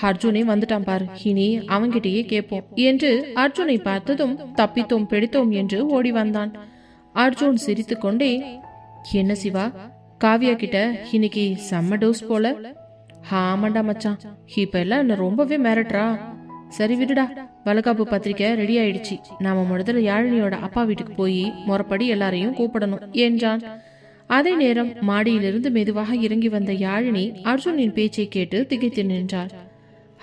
Speaker 1: அர்ஜுனே வந்துட்டான் பாரு, இனி அவன்கிட்டயே கேட்போம் என்று அர்ஜுனை பார்த்ததும் தப்பித்தோம் பிடித்தோம் என்று ஓடி வந்தான். அர்ஜுன் சிரித்து கொண்டே, என்ன சிவா, காவியா கிட்ட இன்னைக்கு செம்ம டோஸ் போல. ஆமாண்டா மச்சான், இப்ப எல்லாம் என்ன ரொம்பவே மிரட்டுறா. சரி விடுடா, வளகாப்பு பத்திரிக்கை ரெடி ஆயிடுச்சு, நாம முதல்ல யாழினியோட அப்பா வீட்டுக்கு போய் முறப்படி எல்லாரையும் கூப்பிடணும் என்றான். அதே நேரம் மாடியிலிருந்து மெதுவாக இறங்கி வந்த யாழினி அர்ஜுனின் பேச்சை கேட்டு திகைத்து நின்றாள்.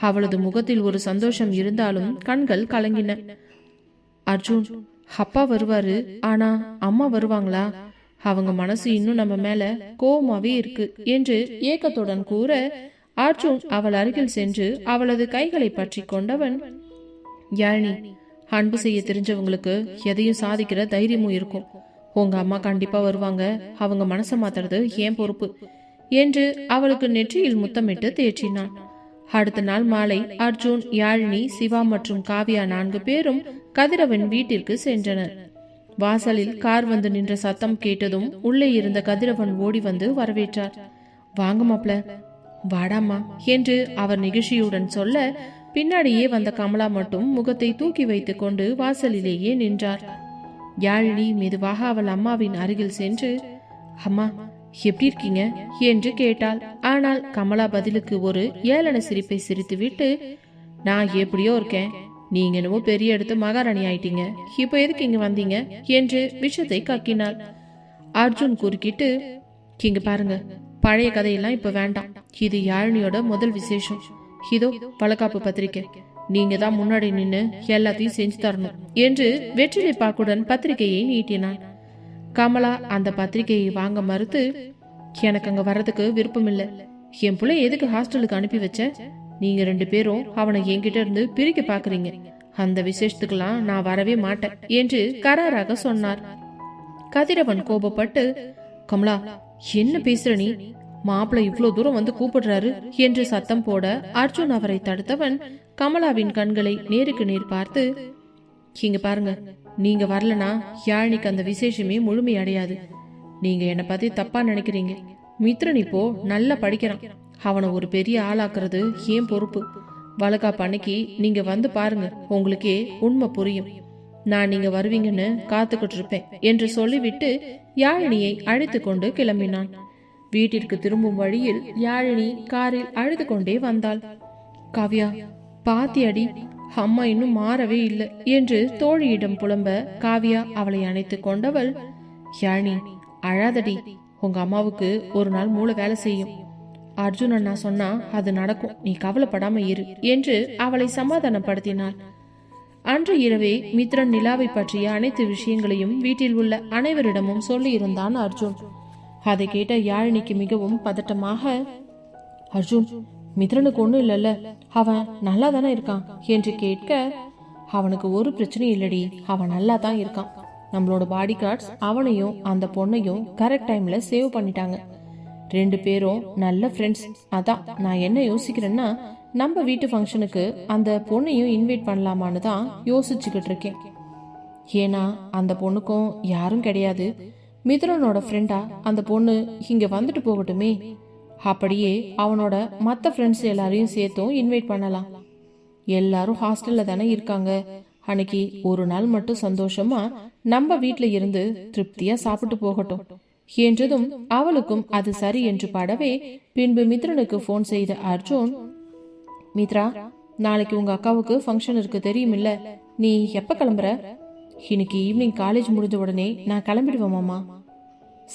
Speaker 1: அவளது முகத்தில் ஒரு சந்தோஷம் இருந்தாலும் கண்கள் கலங்கின. அர்ஜுன், அப்பா வருவாரு, ஆனா அம்மா வருவாங்களா? அவங்க மனசு இன்னும் நம்ம மேல கோவமாவே இருக்கு என்று ஏக்கத்துடன் கூற, அர்ஜுன் அவள் அருகில் சென்று அவளது கைகளை பற்றி கொண்டவன், யாழினி, அன்பு செய்ய தெரிஞ்சவங்களுக்கு எதையும் சாதிக்கிற தைரியமும் இருக்கும். உங்க அம்மா கண்டிப்பா வருவாங்க, அவங்க மனசை மாத்துறது ஏன் பொறுப்பு என்று அவளுக்கு நெற்றியில் முத்தமிட்டு தேற்றினான். அடுத்த நாள் மாலை அர்ஜுன், யாழினி, சிவா மற்றும் காவியா 4 பேரும் கதிரவன் வீட்டிற்கு சென்றனர். வாசலில் கார் வந்து நின்ற சத்தம் கேட்டதும் உள்ளே இருந்த கதிரவன் ஓடி வந்து வரவேற்றார். வாங்க மாப்ள, வாடாமா என்று அவர் நிகழ்ச்சியுடன் சொல்ல, பின்னாடியே வந்த கமலா மட்டும் முகத்தை தூக்கி வைத்துக் கொண்டு வாசலிலேயே நின்றார். யாழினி மெதுவாக அவள் அம்மாவின் அருகில் சென்று, அம்மா எப்படி இருக்கீங்க என்று கேட்டாள். ஆனால் கமலா பதிலுக்கு ஒரு ஏளன சிரிப்பை சிரித்துவிட்டு, நான் எப்படியோ இருக்கேன், நீங்க என்னவோ பெரிய எடுத்து மகாராணி ஆயிட்டீங்க, இப்ப எதுக்கு இங்க வந்தீங்க என்று விஷத்தை கக்கினாள். அர்ஜுன் குறுக்கிட்டு, இங்க பாருங்க, பழைய கதையெல்லாம் இப்ப வேண்டாம், இது யாழினியோட முதல் விசேஷம், இதோ வளகாப்பு பத்திரிக்கை, நீங்க தான் முன்னாடி நின்னு எல்லாத்தையும் செஞ்சு தரணும் என்று வெற்றிலை பாக்குடன் பத்திரிகையை நீட்டினான். கமலா அந்த பத்திரிகையை வாங்க மறுத்து, எனக்கு அங்க வர்றதுக்கு விருப்பம் இல்லை, என் பிள்ளை எதுக்கு ஹாஸ்டலுக்கு அனுப்பி வச்ச? நீங்க 2 பேரும் அவனை என்கிட்ட இருந்து பிரிக்க பாக்குறீங்க, அந்த விசேஷத்துக்கெல்லாம் நான் வரவே மாட்டேன் என்று கராராக சொன்னார். கதிரவன் கோபப்பட்டு, கமலா என்ன பேசுற நீ, மாப்பிள்ளை இவ்வளவு தூரம் வந்து கூப்பிடுறாரு என்று சத்தம் போட, அர்ஜுன் அவரை தடுத்தவன் கமலாவின் கண்களை நேருக்கு நேர் பார்த்து, இங்க பாருங்க, நீங்க வரலனா யாழினிக்கு அந்த விசேஷமே முழுமை அடையாது. நீங்க என்னை பத்தி தப்பா நினைக்கிறீங்க. மித்ரன் இப்போ நல்லா படிக்கிறான், அவனை ஒரு பெரிய ஆளாக்குறது ஏன் பொறுப்பு. வளகாப்பு அன்னைக்கு நீங்க வந்து பாருங்க, உங்களுக்கே உண்மை புரியும். நான் நீங்க வருவீங்கன்னு காத்துக்கிட்டு இருப்பேன் என்று சொல்லிவிட்டு யாழினியை அழைத்து கொண்டு கிளம்பினான். வீட்டிற்கு திரும்பும் வழியில் யாழினி காரில் அழுது கொண்டே வந்தாள். காவியா, பாத்தியடி, அம்மா இன்னும் மாறவே இல்லை என்று தோழியிடம் புலம்ப, காவியா அவளை அணைத்து கொண்டவள், யாழினி அழாதடி, உங்க அம்மாவுக்கு ஒரு நாள் மூளை வேலை செய்யும். அர்ஜுன் அண்ணா சொன்னா அது நடக்கும், நீ கவலைப்படாம இரு என்று அவளை சமாதானப்படுத்தினாள். அன்று இரவே மித்ரன் நிலாவை பற்றிய அனைத்து விஷயங்களையும் வீட்டில் உள்ள அனைவரிடமும் சொல்லி இருந்தான் அர்ஜுன். அதை கேட்ட யாழினிக்கு மிகவும் பதட்டமாக, அர்ஜுன் மித்ரனுக்கு ஒன்றும் இல்லைல்ல, அவன் நல்லா தானே இருக்கான் என்று கேட்க, அவனுக்கு ஒரு பிரச்சனையும் இல்லடி, அவன் நல்லா தான் இருக்கான். நம்மளோட பாடி கார்ட்ஸ் அவனையும் அந்த பொண்ணையும் கரெக்ட் டைம்ல சேவ் பண்ணிட்டாங்க. 2 பேரும் நல்ல ஃப்ரெண்ட்ஸ். அதான் நான் என்ன யோசிக்கிறேன்னா, நம்ம வீட்டு ஃபங்க்ஷனுக்கு அந்த பொண்ணையும் இன்வைட் பண்ணலாமான்னு தான் யோசிச்சுக்கிட்டு இருக்கேன். ஏன்னா அந்த பொண்ணுக்கும் யாரும் கிடையாது. மித்ரனோட ஃப்ரெண்டா அந்த பொண்ணு இங்க வந்துட்டு போகட்டுமே. அப்படியே அவனோட மற்ற ஃப்ரெண்ட்ஸ் எல்லாரையும் சேர்த்தும் இன்வைட் பண்ணலாம். எல்லாரும் ஹாஸ்டல்ல தானே இருக்காங்க. அன்னைக்கு ஒரு நாள் மட்டும் சந்தோஷமா நம்ம வீட்ல இருந்து திருப்தியா சாப்பிட்டு போகட்டும் என்றதும் அவளுக்கும் அது சரி என்று படவே, பின்பு மித்ரனுக்கு போன் செய்த அர்ஜுன், மித்ரா, நாளைக்கு உங்க அக்காவுக்கு ஃபங்க்ஷன் இருக்கு தெரியுமில்ல, நீ எப்ப கிளம்புற? இன்னைக்கு ஈவினிங் காலேஜ் முடிஞ்ச உடனே நான் கிளம்பிடுவேன் மாமா.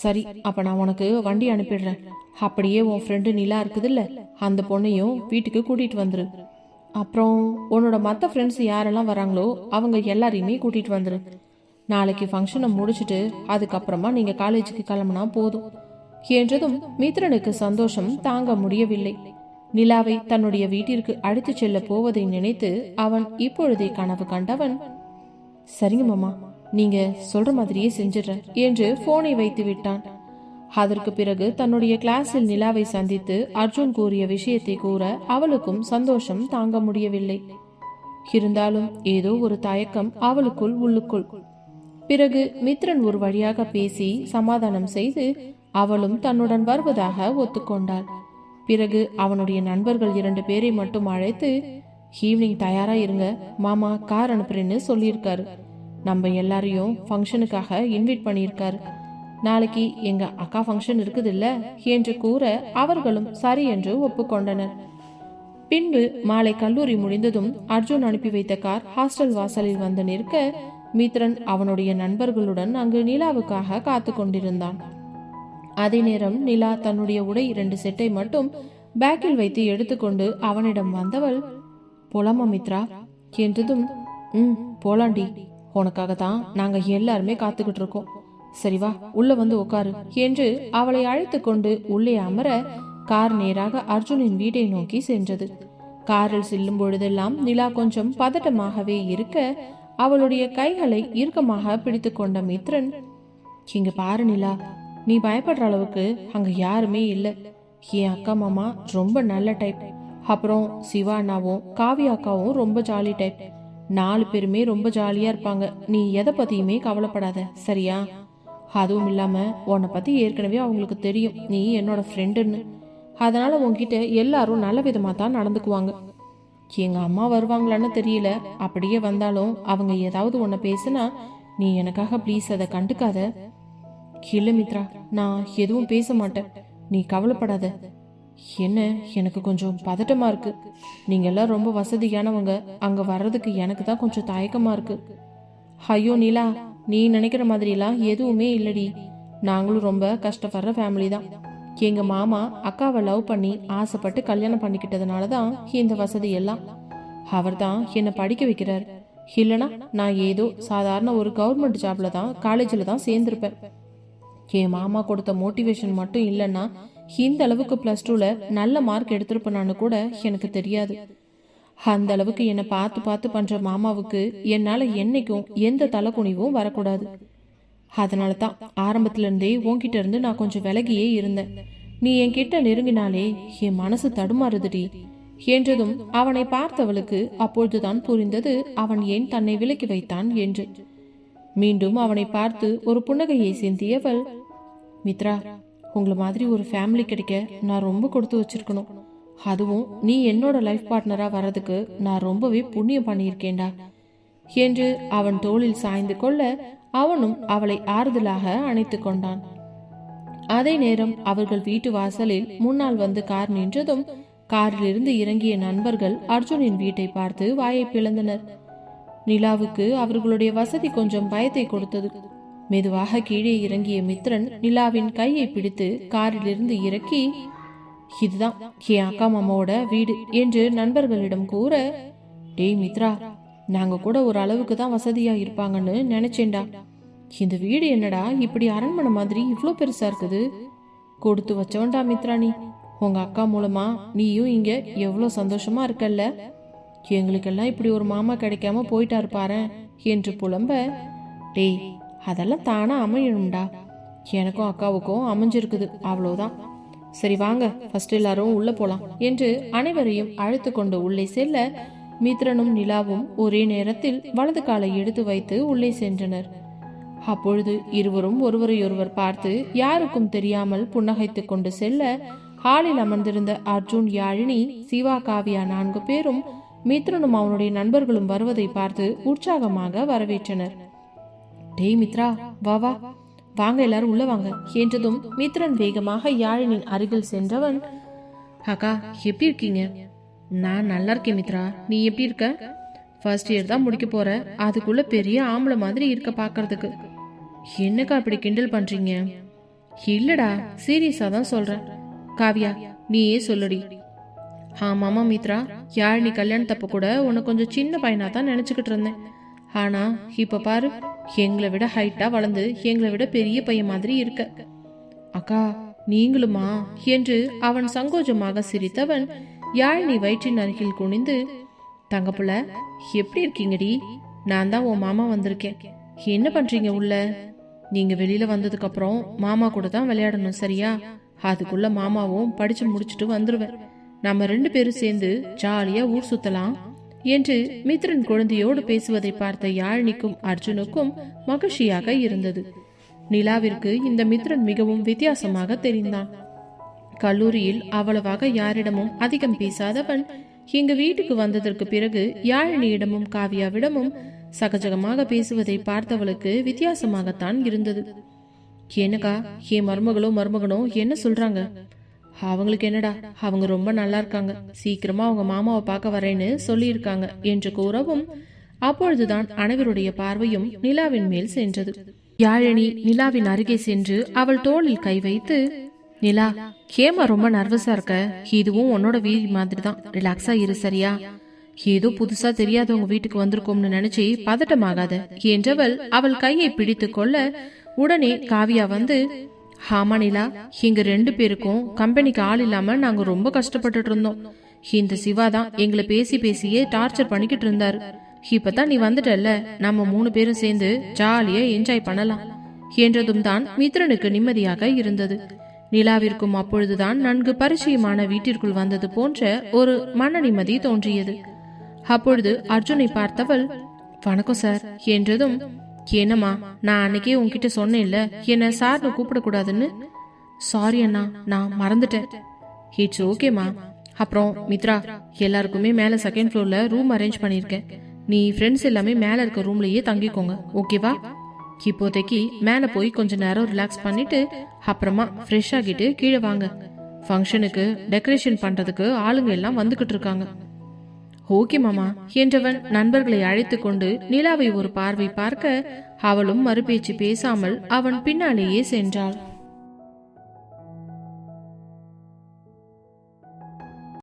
Speaker 1: சரி, அப்ப நான் உனக்கு வண்டி அனுப்பிடுறேன். அப்படியே உன் ஃப்ரெண்டு நிலா இருக்குதுல்ல, அந்த பொண்ணையும் வீட்டுக்கு கூட்டிட்டு வந்துரு. அப்புறம் உன்னோட மற்ற ஃப்ரெண்ட்ஸ் யாரெல்லாம் வராங்களோ அவங்க எல்லாரையுமே கூட்டிட்டு வந்துரு. நாளைக்கு ஃபங்க்ஷனை முடிச்சுட்டு அதுக்கப்புறமா நீங்க காலேஜுக்கு கிளம்புனா போதும் என்றதும் மித்ரனுக்கு சந்தோஷம் தாங்க முடியவில்லை. நிலாவை தன்னுடைய வீட்டிற்கு அழைத்து செல்ல போவதை நினைத்து அவன் இப்பொழுதே கனவு கண்டவன், சரிங்க மாமா, நீங்க சொல்ற மாதிரியே செஞ்சிடறேன் என்று போனை வைத்து விட்டான். அதற்கு பிறகு தன்னுடைய கிளாஸில் நிலாவை சந்தித்து அர்ஜுன் கூறிய விஷயத்தை கூற அவளுக்கும் சந்தோஷம் தாங்க முடியவில்லை. இருந்தாலும் ஏதோ ஒரு தயக்கம் அவளுக்குள் உள்ளுக்குள். பிறகு மித்ரன் ஒரு வழியாக பேசி சமாதானம் செய்து அவளும் தன்னுடன் வருவதாக ஒத்துக்கொண்டாள். பிறகு அவனுடைய நண்பர்கள் 2 பேரை மட்டும் அழைத்து, ஈவினிங் தயாரா இருங்க, மாமா கார் அனுப்புறேன்னு சொல்லியிருக்காரு. நம்ம எல்லாரையும் ஃபங்க்ஷனுக்காக இன்வைட் பண்ணியிருக்காரு. நாளைக்கு எங்க அக்கா ஃபங்க்ஷன் இருக்குது இல்ல என்று கூற அவர்களும் சரி என்று ஒப்புக்கொண்டனர். பின்பு மாலை கல்லூரி முடிந்ததும் அர்ஜுன் அனுப்பி வைத்த கார் ஹாஸ்டல் வாசலில் வந்து நிற்க, மித்ரன் அவனுடைய நண்பர்களுடன் அங்கு நிலாவுக்காக காத்து கொண்டிருந்தான். அதே நேரம் நிலா தன்னுடைய உடை 2 செட்டை மட்டும் பேக்கில் வைத்து எடுத்துக்கொண்டு அவனிடம் வந்தவள், போலாமா மித்ரா என்றதும், போலாண்டி, உனக்காகத்தான் நாங்க எல்லாருமே காத்துக்கிட்டு இருக்கோம். சரி வா, உள்ள வந்து உட்காரு என்று அவளை அழைத்து கொண்டு உள்ளே அமர கார் நேராக அர்ஜுனின் வீட்டை நோக்கி சென்றது. காரில் செல்லும் பொழுதெல்லாம் நிலா கொஞ்சம் பதட்டமாகவே இருக்க அவளுடைய கைகளை இறுக்கமாக பிடித்து கொண்ட மித்ரன், இங்க பாரு நிலா, நீ பயப்படுற அளவுக்கு அங்க யாருமே இல்லை. என் அக்கா மாமா ரொம்ப நல்ல டைப். அப்புறம் சிவா அண்ணாவும் காவியா அக்காவும் ரொம்ப ஜாலி டைப். 4 பேருமே ரொம்ப ஜாலியா இருப்பாங்க. நீ எதை பத்தியுமே கவலைப்படாத, சரியா? அதுவும் இல்லாம உன்னை பத்தி ஏற்கனவே அவங்களுக்கு தெரியும், நீ என்னோட ஃப்ரெண்டுன்னு. அதனால உன்கிட்ட எல்லாரும் நல்ல விதமா தான் நடந்துக்குவாங்க. எங்க அம்மா வருவாங்களான்னு தெரியல, அப்படியே வந்தாலும் அவங்க ஏதாவது உன்னை பேசுனா நீ எனக்காக ப்ளீஸ் அதை கண்டுக்காத. இல்ல மித்ரா, நான் எதுவும் பேச மாட்டேன், நீ கவலைப்படாத. என்ன, எனக்கு கொஞ்சம் பதட்டமா இருக்கு. நீங்க எல்லாம் ரொம்ப வசதியானவங்க, அங்க வர்றதுக்கு எனக்கு தான் கொஞ்சம் தயக்கமா இருக்கு. ஐயோ நிலா, நீ நினைக்கிற மாதிரிலாம் எதுவுமே இல்லடி. நாங்களும் ரொம்ப கஷ்டப்படுற ஃபேமிலி தான். எங்க மாமா அக்காவை லவ் பண்ணி ஆசைப்பட்டு கல்யாணம் பண்ணிக்கிட்டதுனாலதான் இந்த வசதி எல்லாம். அவர் தான் என்னை படிக்க வைக்கிறார். இல்லனா நான் ஏதோ சாதாரண ஒரு கவர்மெண்ட் ஜாப்ல தான் காலேஜில் தான் சேர்ந்திருப்பேன். என் மாமா கொடுத்த மோட்டிவேஷன் மட்டும் இல்லைன்னா இந்த அளவுக்கு +2ல நல்ல மார்க் எடுத்திருப்பேனான்னு கூட எனக்கு தெரியாது. அந்த அளவுக்கு என்னை பார்த்து பார்த்து பண்ற மாமாவுக்கு என்னால என்னைக்கும் எந்த தலைக்குனிவும் வரக்கூடாது. அதனால தான் ஆரம்பத்துல இருந்தே உன்கிட்ட இருந்து நான் கொஞ்சம் விலகியே இருந்தேன். நீ என்கிட்ட நெருங்கினாலே என் மனசு தடுமாறுதுடி என்றதும் அவனை பார்த்தவளுக்கு அப்பொழுதுதான் புரிந்தது அவன் ஏன் தன்னை விலக்கி வைத்தான் என்று. மீண்டும் அவனை பார்த்து ஒரு புன்னகையை சிந்தியவள், மித்ரா, உங்களை மாதிரி ஒரு ஃபேமிலி கிடைக்க நான் ரொம்ப கொடுத்து வச்சிருக்கணும். அதுவும் நீ என்னோட லைஃப் பார்ட்னரா வர்றதுக்கு நான் ரொம்பவே புண்ணியம் பண்ணியிருக்கேன்டா என்று அவன் தோளில் சாய்ந்து கொள்ள அவனும் அவளை ஆறுதலாக அணைத்து கொண்டான். அதே நேரம் அவர்கள் வீட்டு வாசலில் முன்னால் வந்து கார் நின்றதும் காரிலிருந்து இறங்கிய நண்பர்கள் அர்ஜுனின் வீட்டை பார்த்து வாயை பிளந்தனர். நிலாவுக்கு அவர்களுடைய வசதி கொஞ்சம் பயத்தை கொடுத்தது. மெதுவாக கீழே இறங்கிய மித்ரன் நிலாவின் கையை பிடித்து காரிலிருந்து இறக்கி, இதுதான் என் அக்கா மாமாவோட வீடு என்று நண்பர்களிடம் கூற, டேய் மித்ரா, நாங்க கூட ஒரு அளவுக்கு தான் வசதியா இருப்பாங்கன்னு நினைச்சேன்டா. இந்த வீடு என்னடா இப்படி அரண்மனை மாதிரி இவ்வளோ பெருசா இருக்குது? கொடுத்து வச்சவன்டா மித்ரா நீ. உங்க அக்கா மூலமா நீயும் இங்க எவ்வளோ சந்தோஷமா இருக்கல்ல. எங்களுக்கெல்லாம் இப்படி ஒரு மாமா கிடைக்காம போயிட்டாரு பாரு என்று புலம்ப, டேய் அதெல்லாம் தானா அமையணும்டா. எனக்கும் அக்காவுக்கும் அமைஞ்சிருக்குது, அவ்வளோதான். சரி வாங்க ஃபர்ஸ்ட் எல்லாரும் உள்ள போலாம் என்று அனைவரையும் அழைத்து கொண்டு உள்ளே செல்ல, மித்ரனும் நிலாவும் ஒரே நேரத்தில் வலது காலை எடுத்து வைத்து உள்ளே சென்றனர். அப்பொழுது இருவரும் ஒருவரையொருவர் பார்த்து யாருக்கும் தெரியாமல் புன்னகைத்துக் கொண்டு செல்ல, ஹாலில் அமர்ந்திருந்த அர்ஜுன், யாழினி, சிவா, காவியா 4 பேரும் மித்ரனும் அவனுடைய நண்பர்களும் வருவதை பார்த்து உற்சாகமாக வரவேற்றனர். டேய் மித்ரா, வா வா, வாங்க எல்லாரும் உள்ள வாங்க என்றதும் மித்ரன் வேகமாக யாழினின் அருகில் சென்றவன், அக்கா எப்படி இருக்கீங்க? நான் நல்லா இருக்கேன் மித்ரா, நீ எப்படி இருக்க? ஃபர்ஸ்ட் இயர் தான் முடிக்க போற, அதுக்குள்ள பெரிய ஆம்பளை மாதிரி இருக்க பாக்குறதுக்கு. என்னக்கா இப்படி கிண்டல் பண்றீங்க? இல்லடா, சீரியஸா தான் சொல்றேன். காவியா நீயே சொல்லுடி. ஆமாமா மித்ரா, யாழினி கல்யாணத்தப்ப கூட உன்னை கொஞ்சம் சின்ன பையனா தான் நினைச்சுக்கிட்டு இருந்தேன். ஆனா இப்ப பாரு, எங்களை விட ஹைட்டா வளர்ந்து எங்களை விட பெரிய பையன் மாதிரி இருக்க. அக்கா நீங்களுமா என்று அவன் சங்கோஜமாக சிரித்தவன் யாழினி வயிற்றின் அருகில் குனிந்து, தங்கப்புல எப்படி இருக்கீங்கடி? நான் தான் உன் மாமா வந்திருக்கேன். என்ன பண்றீங்க உள்ள? நீங்க வெளியில வந்ததுக்கு அப்புறம் மாமா கூட தான் விளையாடணும், சரியா? அதுக்குள்ள மாமாவும் படிச்சு முடிச்சுட்டு வந்துருவேன். நம்ம 2 பேரும் சேர்ந்து ஜாலியா ஊர் சுத்தலாம் என்று மித்ரன் குழந்தையோடு பேசுவதை பார்த்த யாழினிக்கும் அர்ஜுனுக்கும் மகிழ்ச்சியாக இருந்தது. நிலாவிற்கு இந்த மித்ரன் மிகவும் வித்தியாசமாக தெரிந்தான். கல்லூரியில் அவ்வளவாக யாரிடமும் அதிகம் பேசாதவன் எங்க வீட்டுக்கு வந்ததற்கு பிறகு யாழினியிடமும் காவியாவிடமும் சகஜகமாக பேசுவதை பார்த்தவளுக்கு வித்தியாசமாகத்தான் இருந்தது. என்னக்கா, என் மருமகனோ என்ன சொல்றாங்க? அவங்களுக்கு என்னடா, அவங்க ரொம்ப நல்லா இருக்காங்க, சீக்கிரமா அவங்க மாமாவை பார்க்க வரேன்னு சொல்லியிருக்காங்க என்று கூறவும், அப்பொழுதுதான் அனைவருடைய பார்வையும் நிலாவின் மேல் சென்றது. யாழினி நிலாவின் அருகே சென்று அவள் தோளில் கை வைத்து, நிலா கேமா ரொம்ப நர்வஸா இருக்க, இதுவும் உன்னோட வீடு மாதிரி தான், ரிலாக்ஸா இரு சரியா? ஏதோ புதுசா தெரியாதவங்க வீட்டுக்கு வந்திருக்கோம்னு நினைச்சு பதட்டமாகாத என்றவள் அவள் கையை பிடித்து கொள்ள, உடனே காவியா வந்து, ஆமா நிலா, எங்க 2 பேருக்கும் கம்பெனிக்கு ஆள் இல்லாம நாங்க ரொம்ப கஷ்டப்பட்டுட்டு இருந்தோம். இந்த சிவா தான் எங்களை பேசியே டார்ச்சர் பண்ணிக்கிட்டு இருந்தாரு. இப்பதான் நீ வந்துட்டல்ல, நம்ம 3 பேரும் சேர்ந்து ஜாலியா என்ஜாய் பண்ணலாம் என்றதும் தான் மித்ரனுக்கு நிம்மதியாக இருந்தது. நிலாவிற்கும் அப்பொழுதுதான் நன்கு பரிச்சயமான வீட்டிற்குள் வந்தது போன்ற ஒரு மன நிம்மதி தோன்றியது. அப்பொழுது அர்ஜுனை பார்த்தவள், வணக்கம் சார் என்றதும், என்னம்மா, நான் அன்னைக்கே உன்கிட்ட சொன்னேன்ல என்ன சார்னு கூப்பிடக்கூடாதுன்னு. சாரி அண்ணா, நான் மறந்துட்டேன். இட்ஸ் ஓகேமா. அப்புறம் மித்ரா, எல்லாருக்குமே மேல 2nd ஃப்ளோர்ல ரூம் அரேஞ்ச் பண்ணிருக்கேன். நீ ஃப்ரெண்ட்ஸ் எல்லாமே மேல இருக்க ரூம்லயே தங்கிக்கோங்க, ஓகேவா? இப்போதைக்கு மேல போய் கொஞ்ச நேரம் ரிலாக்ஸ் பண்ணிட்டு அப்புறமா ஃப்ரெஷ் ஆகிட்டு கீழே வாங்க. ஃபங்க்ஷனுக்கு டெக்கரேஷன் பண்றதுக்கு ஆளுங்க எல்லாம் வந்துகிட்டு இருக்காங்க. ஓகே மாமா என்றவன் நண்பர்களை அழைத்து கொண்டு நிலாவை ஒரு பார்வை பார்க்க, அவளும் மறுபேச்சு பேசாமல் அவன் பின்னாலேயே சென்றாள்.